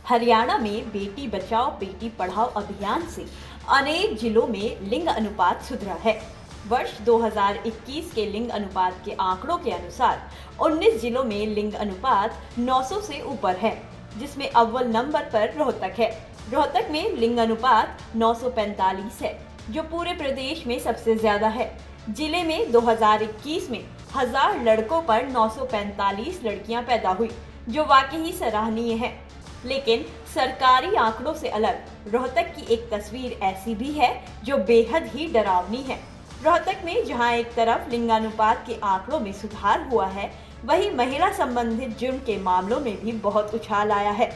हरियाणा में बेटी बचाओ बेटी पढ़ाओ अभियान से अनेक जिलों में लिंग अनुपात सुधरा है। वर्ष 2021 के लिंग अनुपात के आंकड़ों के अनुसार 19 जिलों में लिंग अनुपात 900 से ऊपर है, जिसमें अव्वल नंबर पर रोहतक है। रोहतक में लिंग अनुपात 945 है, जो पूरे प्रदेश में सबसे ज्यादा है। जिले में 2021 में 1000 लड़कों पर 945 लड़कियां पैदा हुई, जो वाकई सराहनीय है। लेकिन सरकारी आंकड़ों से अलग रोहतक की एक तस्वीर ऐसी भी है जो बेहद ही डरावनी है। रोहतक में जहां एक तरफ लिंगानुपात के आंकड़ों में सुधार हुआ है, वहीं महिला संबंधित जुर्म के मामलों में भी बहुत उछाल आया है।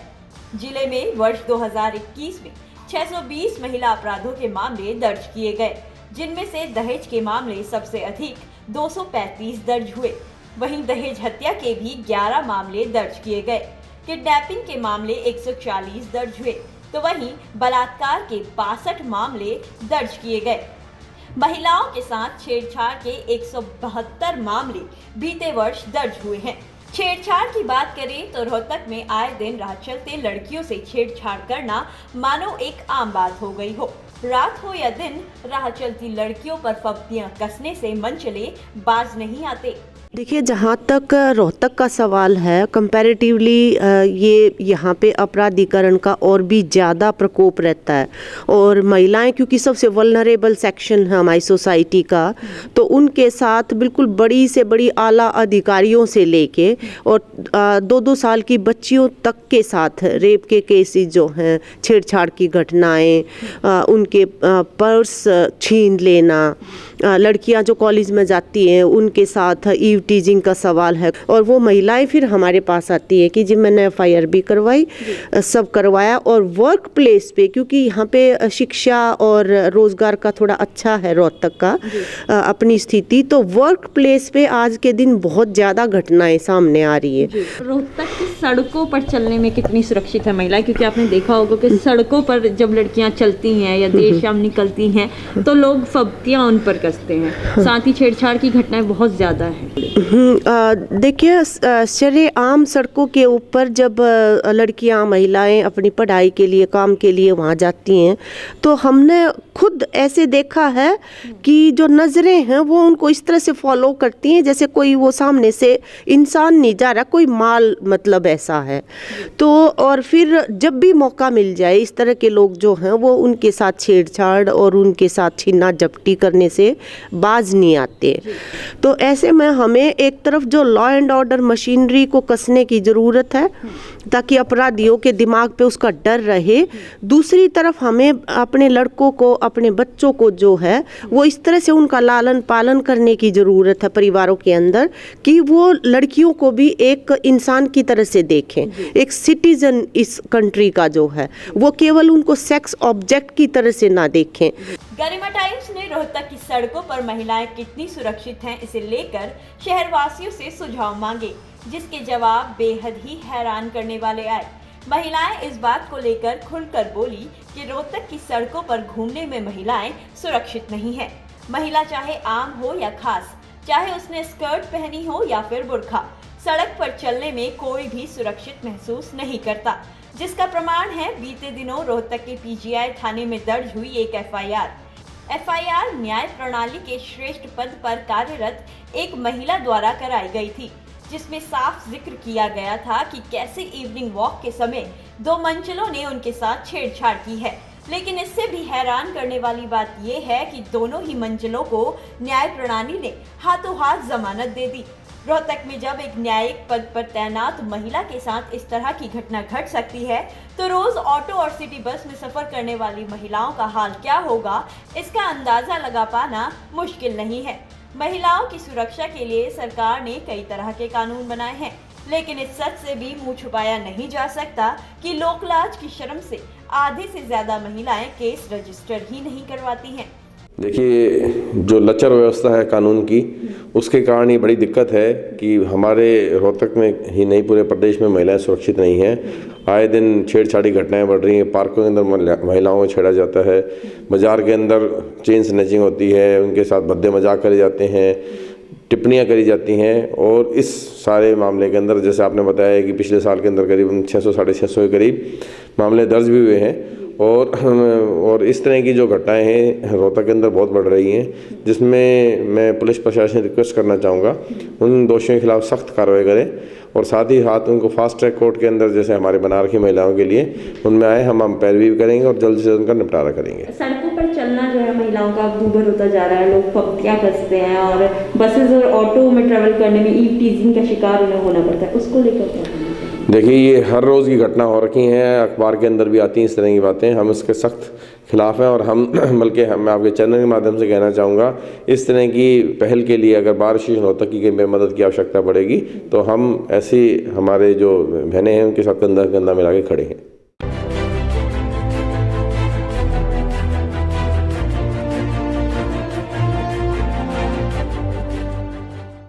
जिले में वर्ष 2021 में 620 महिला अपराधों के मामले दर्ज किए गए, जिनमें से दहेज के मामले सबसे अधिक 235 दर्ज हुए। वहीं दहेज हत्या के भी 11 मामले दर्ज किए गए। किडनैपिंग के मामले 140 दर्ज हुए, तो वहीं बलात्कार के 62 मामले दर्ज किए गए। महिलाओं के साथ छेड़छाड़ के 172 मामले बीते वर्ष दर्ज हुए हैं। छेड़छाड़ की बात करें तो रोहतक में आए दिन राह चलते लड़कियों से छेड़छाड़ करना मानो एक आम बात हो गई हो। रात हो या दिन, राह चलती लड़कियों पर फब्तियां कसने से मनचले बाज नहीं आते। देखिए, जहाँ तक रोहतक का सवाल है, कंपैरेटिवली ये यहाँ पे अपराधीकरण का और भी ज़्यादा प्रकोप रहता है। और महिलाएं क्योंकि सबसे वल्नरेबल सेक्शन है हमारी सोसाइटी का, तो उनके साथ बिल्कुल बड़ी से बड़ी आला अधिकारियों से लेके और 2-2 साल की बच्चियों तक के साथ रेप के केसेस जो हैं, छेड़छाड़ की घटनाएं, उनके पर्स छीन लेना, लड़कियां जो कॉलेज में जाती हैं उनके साथ ईव टीजिंग का सवाल है। और वो महिलाएं फिर हमारे पास आती है कि जी मैंने एफआईआर भी करवाई, सब करवाया। और वर्क प्लेस पे, क्योंकि यहाँ पे शिक्षा और रोजगार का थोड़ा अच्छा है रोहतक का अपनी स्थिति, तो वर्क प्लेस पे आज के दिन बहुत ज़्यादा घटनाएं सामने आ रही है। रोहतक की सड़कों पर चलने में कितनी सुरक्षित है महिलाएं? क्योंकि आपने देखा होगा कि सड़कों पर जब लड़कियां चलती हैं या देर शाम निकलती हैं तो लोग फब्तियां उन पर कसते हैं, साथ ही छेड़छाड़ की घटनाएं बहुत ज़्यादा हैं। देखिए, शरेआम सड़कों के ऊपर जब लड़कियां महिलाएं अपनी पढ़ाई के लिए, काम के लिए वहाँ जाती हैं, तो हमने खुद ऐसे देखा है कि जो नज़रें हैं वो उनको इस तरह से फॉलो करती हैं जैसे कोई वो सामने से इंसान नहीं जा रहा, कोई माल, मतलब ऐसा है। तो और फिर जब भी मौका मिल जाए, इस तरह के लोग जो हैं वो उनके साथ छेड़छाड़ और उनके साथ छीना झपटी करने से बाज नहीं आते। तो ऐसे में हमें एक तरफ जो लॉ एंड ऑर्डर मशीनरी को कसने की ज़रूरत है ताकि अपराधियों के दिमाग पे उसका डर रहे, दूसरी तरफ हमें अपने लड़कों को, अपने बच्चों को जो है वो इस तरह से उनका लालन पालन करने की ज़रूरत है परिवारों के अंदर कि वो लड़कियों को भी एक इंसान की तरह से देखें, एक सिटीजन इस कंट्री का जो है, वो केवल उनको सेक्स ऑब्जेक्ट की तरह से ना देखें। गरिमा टाइम्स ने रोहतक की सड़कों पर महिलाएं कितनी सुरक्षित हैं, इसे लेकर शहरवासियों से सुझाव मांगे, जिसके जवाब बेहद ही हैरान करने वाले आए। महिलाएं इस बात को लेकर खुलकर बोली कि रोहतक की सड़कों पर घूमने में महिलाएं सुरक्षित नहीं है। महिला चाहे आम हो या खास, चाहे उसने स्कर्ट पहनी हो या फिर बुर्का, सड़क पर चलने में कोई भी सुरक्षित महसूस नहीं करता, जिसका प्रमाण है बीते दिनों रोहतक के पीजीआई थाने में दर्ज हुई एक एफआईआर न्याय प्रणाली के श्रेष्ठ पद पर कार्यरत एक महिला द्वारा कराई गई थी, जिसमें साफ जिक्र किया गया था कि कैसे इवनिंग वॉक के समय 2 मंचलों ने उनके साथ छेड़छाड़ की है। लेकिन इससे भी हैरान करने वाली बात यह है कि दोनों ही मंचलों को न्याय प्रणाली ने हाथों हाथ जमानत दे दी। रोहतक में जब एक न्यायिक पद पर तैनात महिला के साथ इस तरह की घटना घट सकती है, तो रोज ऑटो और सिटी बस में सफर करने वाली महिलाओं का हाल क्या होगा, इसका अंदाजा लगा पाना मुश्किल नहीं है। महिलाओं की सुरक्षा के लिए सरकार ने कई तरह के कानून बनाए हैं, लेकिन इस सच से भी मुंह छुपाया नहीं जा सकता कि लोकलाज की शर्म से आधे से ज्यादा महिलाएं केस रजिस्टर ही नहीं करवाती हैं। देखिए, जो लचर व्यवस्था है कानून की, उसके कारण ये बड़ी दिक्कत है कि हमारे रोहतक में ही नहीं पूरे प्रदेश में महिलाएं सुरक्षित नहीं हैं। आए दिन छेड़छाड़ी घटनाएं बढ़ रही हैं, पार्कों के अंदर महिलाओं को छेड़ा जाता है, बाज़ार के अंदर चेन स्नैचिंग होती है, उनके साथ भद्दे मजाक करे जाते हैं, टिप्पणियां करी जाती हैं और इस सारे मामले के अंदर जैसे आपने बताया कि पिछले साल के अंदर करीब 600 साढ़े 600 के करीब मामले दर्ज भी हुए हैं और इस तरह की जो घटनाएं हैं रोहतक के अंदर बहुत बढ़ रही हैं, जिसमें मैं पुलिस प्रशासन से रिक्वेस्ट करना चाहूँगा उन दोषियों के खिलाफ सख्त कार्रवाई करें और साथ ही साथ उनको फास्ट ट्रैक कोर्ट के अंदर जैसे हमारे बनारस की महिलाओं के लिए उनमें आए हम पैरवी भी करेंगे और जल्द से जल्द उनका निपटारा करेंगे। सड़कों पर चलना जो है महिलाओं का दूभर होता जा रहा है, लोग पंक्तियाँ कसते हैं और बसेस और ऑटो में ट्रैवल करने में ईव टीजिंग का शिकार उन्हें होना पड़ता है, उसको लेकर क्या कहना चाहिए? देखिए, ये हर रोज़ की घटना हो रखी हैं, अखबार के अंदर भी आती हैं इस तरह की बातें। हम इसके सख्त खिलाफ हैं और हम बल्कि मैं आपके चैनल के माध्यम से कहना चाहूँगा इस तरह की पहल के लिए अगर बार स्टेशन रोहतक की मदद की आवश्यकता पड़ेगी तो हम ऐसी हमारे जो बहनें हैं उनके साथ कंधा कंधा मिला के खड़े हैं।